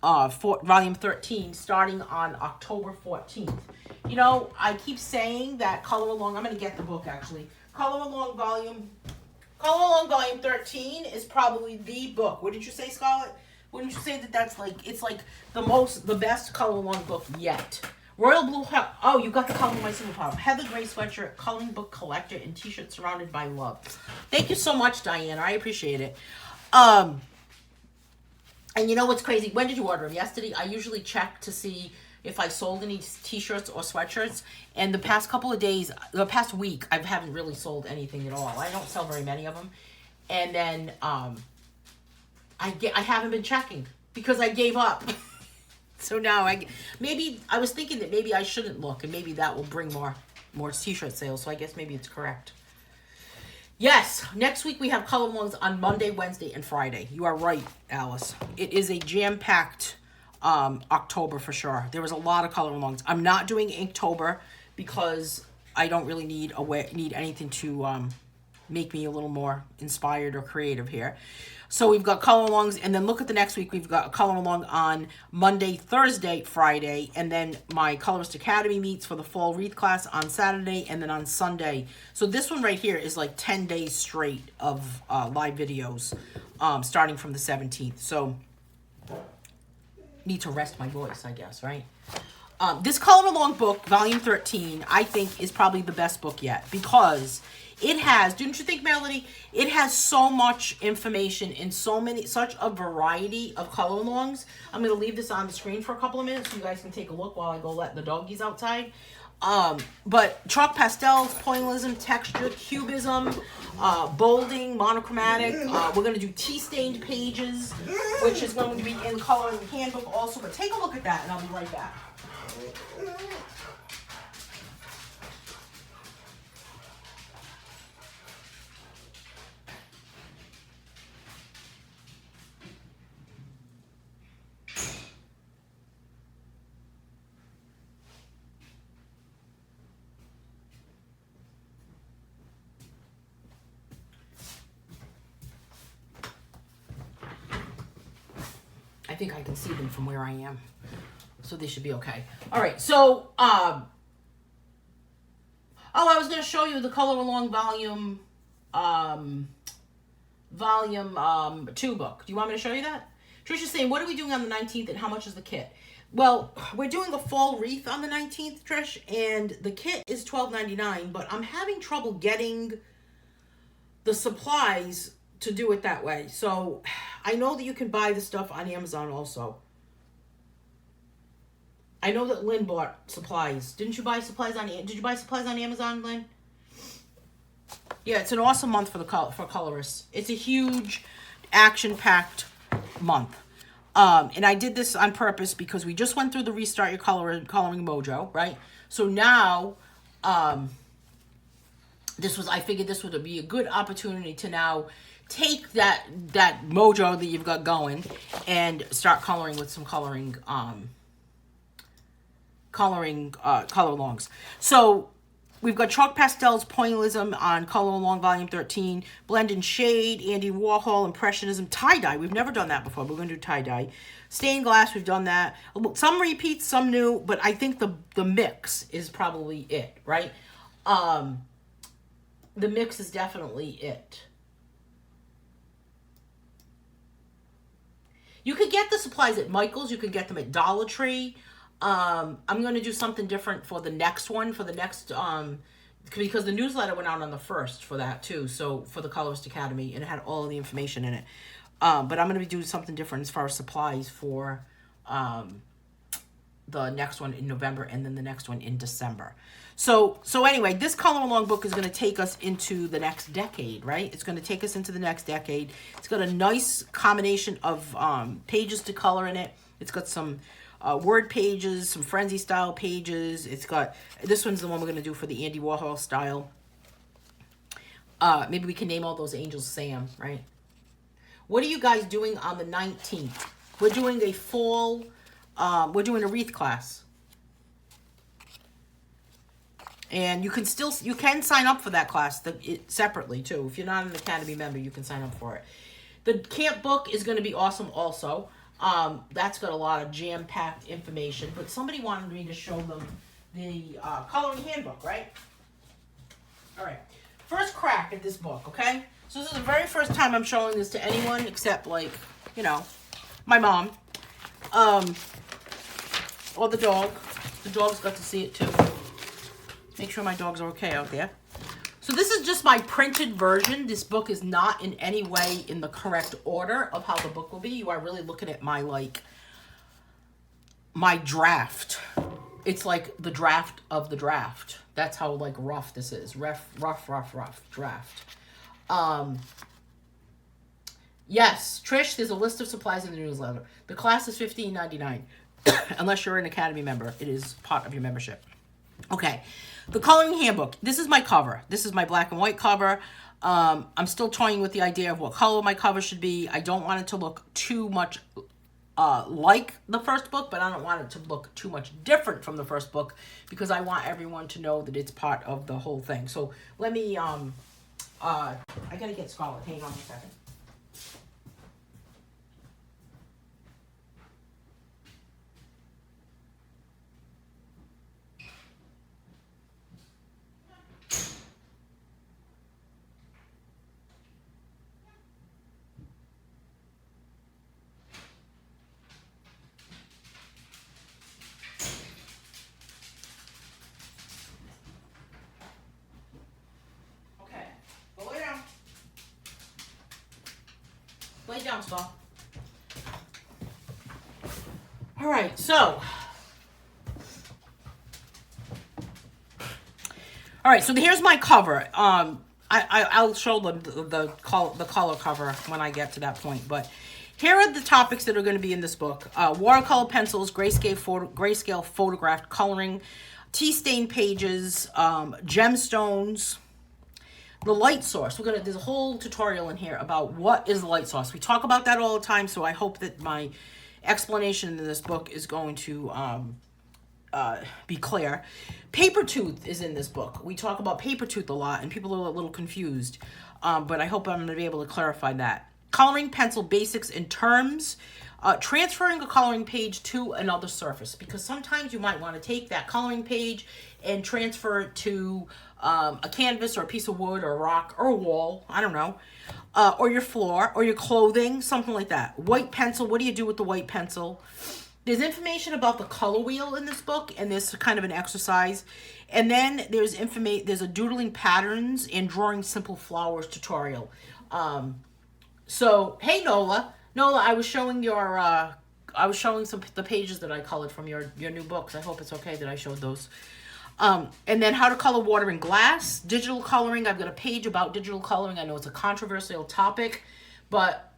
Volume 13 starting on October 14th. You know, I keep saying that Color Along, I'm going to get the book actually. Color Along Volume 13 is probably the book. What did you say, Scarlett? Wouldn't you say that that's like, it's like the best color along book yet? Royal Blue Heart. Oh, you got the Color My Superpower. Heather Gray sweatshirt, coloring book collector, and t-shirt surrounded by love. Thank you so much, Diana. I appreciate it. And you know what's crazy? When did you order them? Yesterday? I usually check to see if I sold any t-shirts or sweatshirts. And the past couple of days, the past week, I haven't really sold anything at all. I don't sell very many of them. And then I haven't been checking because I gave up. So now maybe I was thinking that maybe I shouldn't look, and maybe that will bring more more t-shirt sales, so I guess maybe it's correct. Yes, next week we have color alongs on Monday, Wednesday, and Friday. You are right, Alice. It is a jam-packed October for sure. There was a lot of color alongs. I'm not doing Inktober because I don't really need anything to make me a little more inspired or creative here. So we've got color alongs, and then look at the next week. We've got a color along on Monday, Thursday, Friday, and then my Colorist Academy meets for the fall wreath class on Saturday, and then on Sunday. So this one right here is like 10 days straight of live videos, starting from the 17th. So need to rest my voice, I guess, right? This color along book, volume 13, I think is probably the best book yet, because it has, didn't you think, Melody? It has so much information in such a variety of color alongs. I'm going to leave this on the screen for a couple of minutes so you guys can take a look while I go let the doggies outside. But chalk pastels, pointillism, texture, cubism, bolding, monochromatic. We're going to do tea-stained pages, which is going to be in coloring handbook also. But take a look at that, and I'll be right back. I think I can see them from where I am, so they should be okay. All right, so oh, I was going to show you the color along volume 2 book. Do you want me to show you that? Trisha's saying, what are we doing on the 19th, and how much is the kit? Well, we're doing a fall wreath on the 19th, Trish, and the kit is $12.99, but I'm having trouble getting the supplies to do it that way. So I know that you can buy the stuff on Amazon also. I know that Lynn bought supplies. Did you buy supplies on Amazon, Lynn? Yeah, it's an awesome month for colorists. It's a huge action-packed month. And I did this on purpose because we just went through the Restart Your Coloring Mojo, right? So now I figured this would be a good opportunity to now take that mojo that you've got going and start coloring with some color alongs. So we've got chalk pastels, pointillism on color along volume 13, blend and shade, Andy Warhol, impressionism, tie-dye. We've never done that before. We're going to do tie-dye. Stained glass, we've done that. Some repeats, some new, but I think the mix is probably it, right? The mix is definitely it. You could get the supplies at Michael's. You could get them at Dollar Tree. I'm going to do something different for the next one, because the newsletter went out on the 1st for that too. So for the Colorist Academy, and it had all of the information in it. But I'm going to be doing something different as far as supplies for the next one in November, and then the next one in December. So anyway, this color along book is going to take us into the next decade, right? It's going to take us into the next decade. It's got a nice combination of pages to color in it. It's got some word pages, some frenzy style pages. It's got, this one's the one we're going to do for the Andy Warhol style. Maybe we can name all those angels Sam, right? What are you guys doing on the 19th? We're doing a fall, we're doing a wreath class. And you can sign up for that class separately too. If you're not an Academy member, you can sign up for it. The camp book is going to be awesome also. That's got a lot of jam-packed information. But somebody wanted me to show them the coloring handbook, right? All right. First crack at this book, okay? So this is the very first time I'm showing this to anyone except, like, you know, my mom. Or the dog. The dog's got to see it too. Make sure my dogs are okay out there. So this is just my printed version. This book is not in any way in the correct order of how the book will be. You are really looking at my draft. It's like the draft of the draft. That's how rough this is. Rough draft. Yes, Trish, there's a list of supplies in the newsletter. The class is $15.99. Unless you're an Academy member, it is part of your membership. Okay, the coloring handbook. This is my cover. This is my black and white cover. I'm still toying with the idea of what color my cover should be. I don't want it to look too much like the first book, but I don't want it to look too much different from the first book because I want everyone to know that it's part of the whole thing. So let me, I gotta get Scarlett. Hang on a second. Okay, go lay down. Lay down, Scar. All right, so. All right, so here's my cover. I'll show the color cover when I get to that point. But here are the topics that are going to be in this book: watercolor pencils, grayscale photographed coloring, tea stain pages, gemstones, the light source. There's a whole tutorial in here about what is the light source. We talk about that all the time, so I hope that my explanation in this book is going to be clear. Paper tooth is in this book. We talk about paper tooth a lot, and people are a little confused, but I hope I'm going to be able to clarify that. Coloring pencil basics and terms. Transferring a coloring page to another surface, because sometimes you might want to take that coloring page and transfer it to a canvas or a piece of wood or a rock or a wall, I don't know, or your floor or your clothing, something like that. White pencil, what do you do with the white pencil? There's information about the color wheel in this book, and there's kind of an exercise. And then there's a doodling patterns and drawing simple flowers tutorial. So, hey Nola, I was showing the pages that I colored from your new books. I hope it's okay that I showed those. And then how to color water in glass, digital coloring. I've got a page about digital coloring. I know it's a controversial topic, but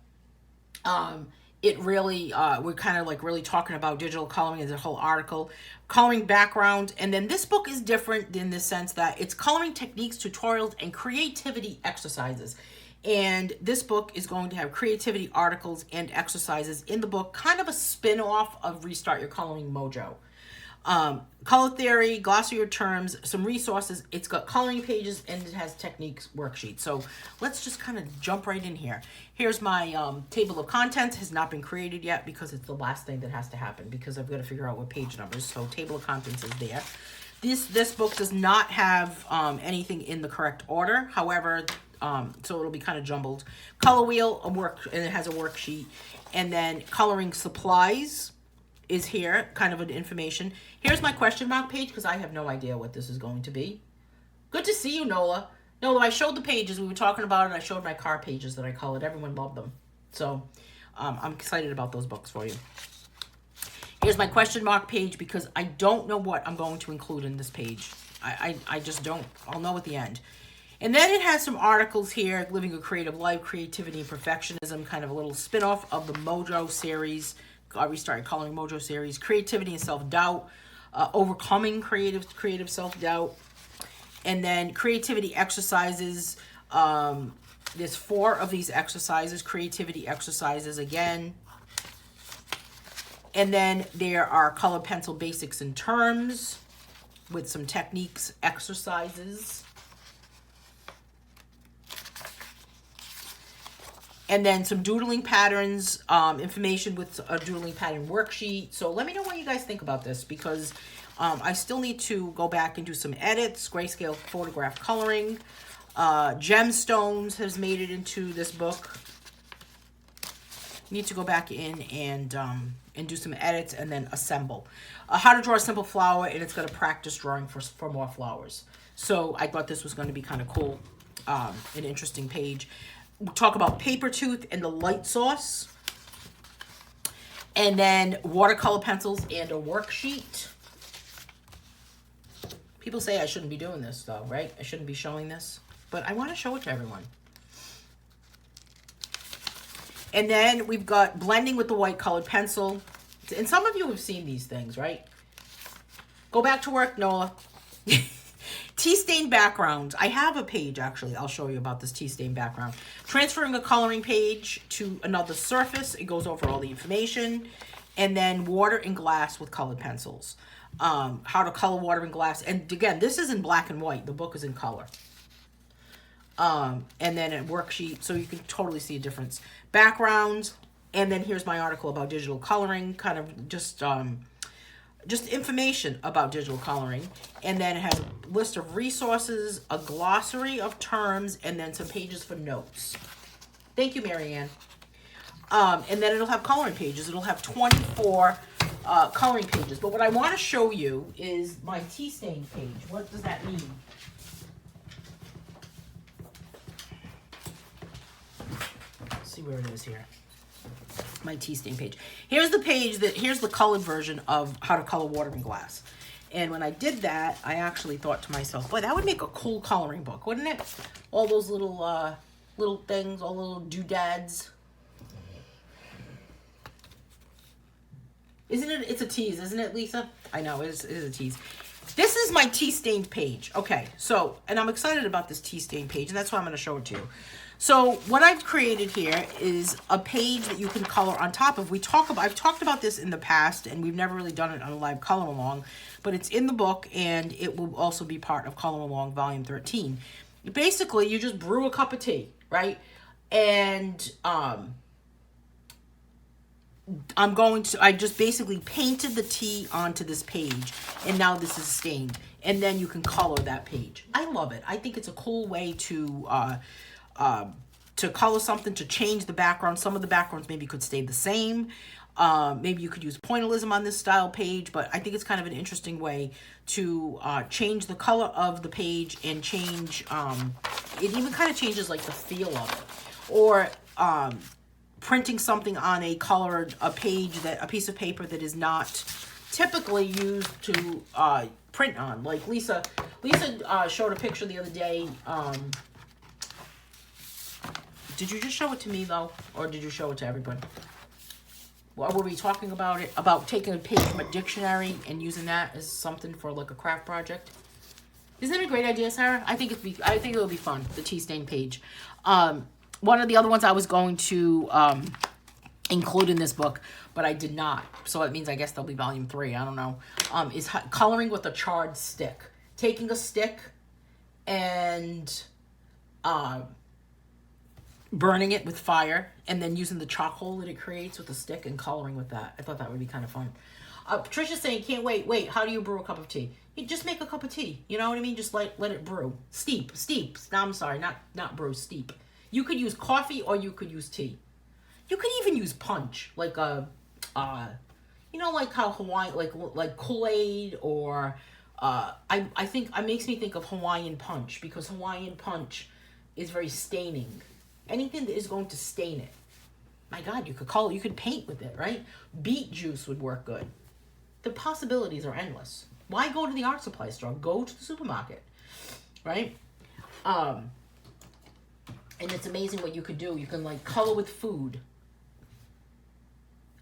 it really, we're kind of like really talking about digital coloring as a whole article. Coloring background. And then this book is different in the sense that it's coloring techniques, tutorials, and creativity exercises. And this book is going to have creativity articles and exercises in the book, kind of a spin-off of Restart Your Coloring Mojo. Color theory, glossary terms, some resources. It's got coloring pages, and it has techniques worksheets. So let's just kind of jump right in here. Here's my table of contents. Has not been created yet because it's the last thing that has to happen, because I've got to figure out what page numbers. So table of contents is there. This book does not have anything in the correct order. However, so it'll be kind of jumbled. Color wheel, and it has a worksheet. And then coloring supplies is here, kind of an information. Here's my question mark page, because I have no idea what this is going to be. Good to see you, Nola. Nola, I showed the pages. We were talking about it. I showed my car pages that I colored. Everyone loved them. So I'm excited about those books for you. Here's my question mark page, because I don't know what I'm going to include in this page. I just don't. I'll know at the end. And then it has some articles here: Living a Creative Life, Creativity and Perfectionism, kind of a little spin-off of the Mojo series, Restart Your Coloring Mojo series, Creativity and Self-Doubt, Overcoming Creative Self-Doubt, and then creativity exercises. There's 4 of these exercises, creativity exercises again. And then there are color pencil basics and terms with some techniques, exercises. And then some doodling patterns, information with a doodling pattern worksheet. So let me know what you guys think about this, because I still need to go back and do some edits. Grayscale photograph coloring. Gemstones has made it into this book. Need to go back in and do some edits and then assemble. How to draw a simple flower, and it's got a practice drawing for more flowers. So I thought this was going to be kind of cool, an interesting page. We'll talk about paper tooth and the light source. And then watercolor pencils and a worksheet. People say I shouldn't be doing this though, right? I shouldn't be showing this. But I want to show it to everyone. And then we've got blending with the white colored pencil. And some of you have seen these things, right? Go back to work, Nola. Tea stain backgrounds. I have a page, actually. I'll show you about this tea stain background. Transferring a coloring page to another surface. It goes over all the information. And then water and glass with colored pencils. How to color water and glass. And again, this is in black and white. The book is in color. And then a worksheet, so you can totally see a difference. Backgrounds. And then here's my article about digital coloring. Kind of just information about digital coloring, and then it has a list of resources, a glossary of terms, and then some pages for notes. Thank you, Marianne. And then it'll have coloring pages. It'll have 24 coloring pages. But what I want to show you is my tea stain page. What does that mean? Let's see where it is here. My tea stain page. Here's the page here's the colored version of how to color water and glass. And when I did that, I actually thought to myself, boy, that would make a cool coloring book, wouldn't it? All those little little things, all the little doodads. Isn't it? It's a tease, isn't it, Lisa? I know, it is a tease. This is my tea stained page. Okay, so, and I'm excited about this tea stained page, and that's why I'm going to show it to you. So what I've created here is a page that you can color on top of. I've talked about this in the past, and we've never really done it on a live color along, but it's in the book, and it will also be part of Color Along Volume 13. Basically, you just brew a cup of tea, right? And I just basically painted the tea onto this page, and now this is stained, and then you can color that page. I love it. I think it's a cool way to color something, to change the background. Some of the backgrounds maybe could stay the same. Maybe you could use pointillism on this style page, but I think it's kind of an interesting way to change the color of the page and change, it even kind of changes like the feel of it. Or printing something on a piece of paper that is not typically used to print on. Like Lisa showed a picture the other day. Did you just show it to me, though? Or did you show it to everybody? Were we talking about it? About taking a page from a dictionary and using that as something for like a craft project? Isn't that a great idea, Sarah? I think it'll be fun, the tea stain page. One of the other ones I was going to include in this book, but I did not. So it means I guess there'll be volume 3. I don't know. Is coloring with a charred stick. Taking a stick and burning it with fire, and then using the charcoal that it creates with the stick and coloring with that. I thought that would be kind of fun. Patricia's saying, can't wait. Wait, how do you brew a cup of tea? You just make a cup of tea. You know what I mean? Just let it brew. Steep. No, I'm sorry, not brew, steep. You could use coffee or you could use tea. You could even use punch, like like how Hawaii, like Kool-Aid, or I think it makes me think of Hawaiian punch, because Hawaiian punch is very staining. Anything that is going to stain it. My God, you could paint with it, right? Beet juice would work good. The possibilities are endless. Why go to the art supply store? Go to the supermarket, right? And it's amazing what you could do. You can like color with food.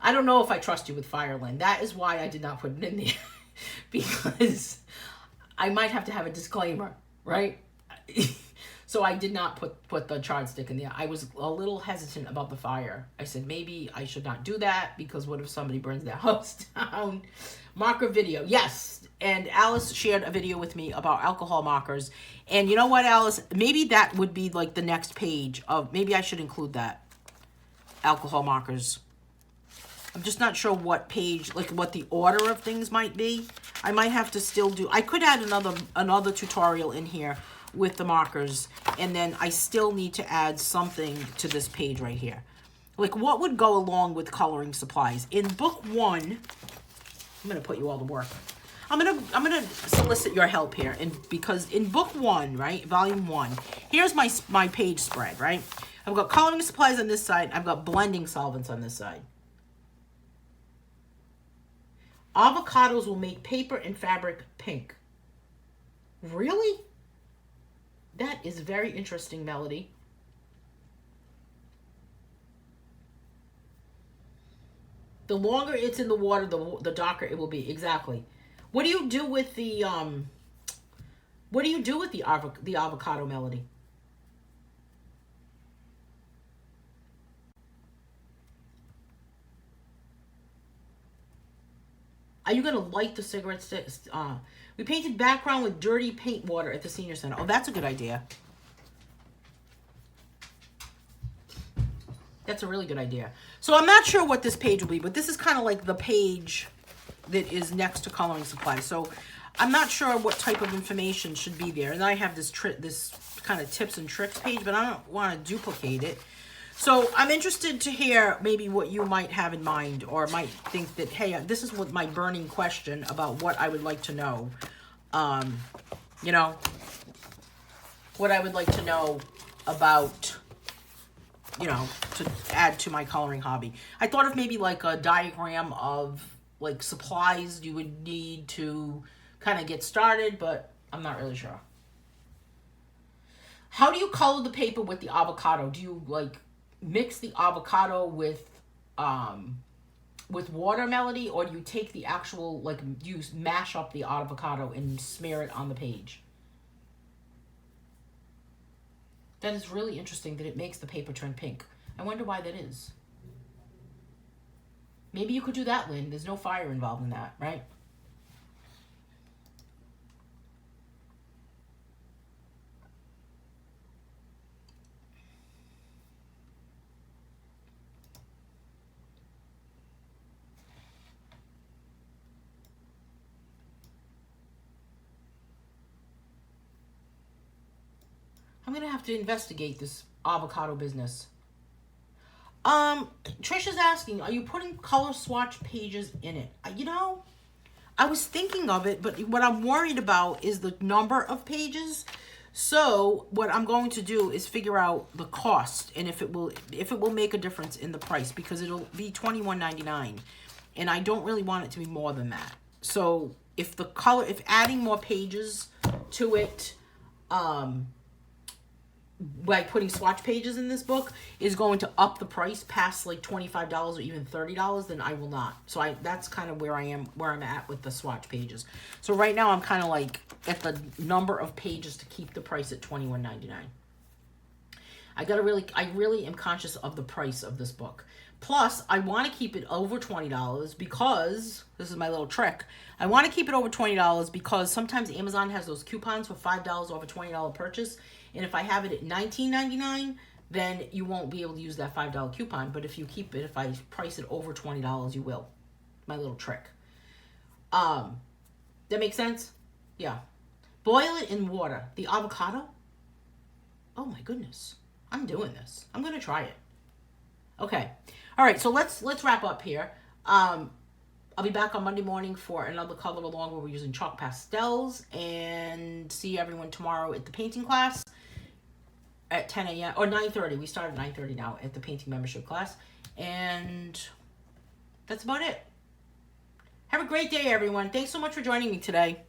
I don't know if I trust you with Fireland. That is why I did not put it in there. Because I might have to have a disclaimer, right? So I did not put the charred stick in there. I was a little hesitant about the fire. I said, maybe I should not do that, because what if somebody burns their house down? Marker video. Yes. And Alice shared a video with me about alcohol markers. And you know what, Alice? Maybe that would be like the next page of, maybe I should include that. Alcohol markers. I'm just not sure what page, like what the order of things might be. I might have to still do, I could add another tutorial in here with the markers, and then I still need to add something to this page right here. Like what would go along with coloring supplies? In book 1, I'm gonna put you all to work. I'm gonna solicit your help here, and because in book 1, right, volume 1, here's my page spread, right? I've got coloring supplies on this side. I've got blending solvents on this side. Avocados will make paper and fabric pink. Really? That is very interesting, Melody. The longer it's in the water, the darker it will be. Exactly. What do you do with the What do you do with the avocado melody? Are you going to light the cigarette sticks? We painted background with dirty paint water at the senior center. Oh, that's a good idea. That's a really good idea. So I'm not sure what this page will be, but this is kind of like the page that is next to coloring supplies. So I'm not sure what type of information should be there. And I have this kind of tips and tricks page, but I don't want to duplicate it. So I'm interested to hear maybe what you might have in mind, or might think that, hey, this is what my burning question about what I would like to know. You know, what I would like to know about, you know, to add to my coloring hobby. I thought of maybe like a diagram of like supplies you would need to kind of get started, but I'm not really sure. How do you color the paper with the avocado? Do you like mix the avocado with water melody, or do you take the actual, like, you mash up the avocado and smear it on the page? That is really interesting that it makes the paper turn pink. I wonder why that is. Maybe you could do that, Lynn. There's no fire involved in that, right? I'm gonna have to investigate this avocado business. Trisha's asking, are you putting color swatch pages in it? You know, I was thinking of it, but what I'm worried about is the number of pages. So what I'm going to do is figure out the cost and if it will make a difference in the price, because it'll be $21.99, and I don't really want it to be more than that. So if adding more pages to it, like putting swatch pages in this book is going to up the price past like $25 or even $30, then I will not. So that's kind of where I'm at with the swatch pages. So right now I'm kind of like at the number of pages to keep the price at $21.99. I really am conscious of the price of this book. Plus, I want to keep it over $20 because, this is my little trick, I want to keep it over $20 because sometimes Amazon has those coupons for $5 off a $20 purchase. And if I have it at $19.99, then you won't be able to use that $5 coupon. But if I price it over $20, you will. My little trick. That makes sense? Yeah. Boil it in water. The avocado? Oh my goodness. I'm doing this. I'm going to try it. Okay. All right, so let's wrap up here. I'll be back on Monday morning for another color along where we're using chalk pastels, and see everyone tomorrow at the painting class at 10 a.m. or 9:30. We start at 9:30 now at the painting membership class, and that's about it. Have a great day, everyone. Thanks so much for joining me today.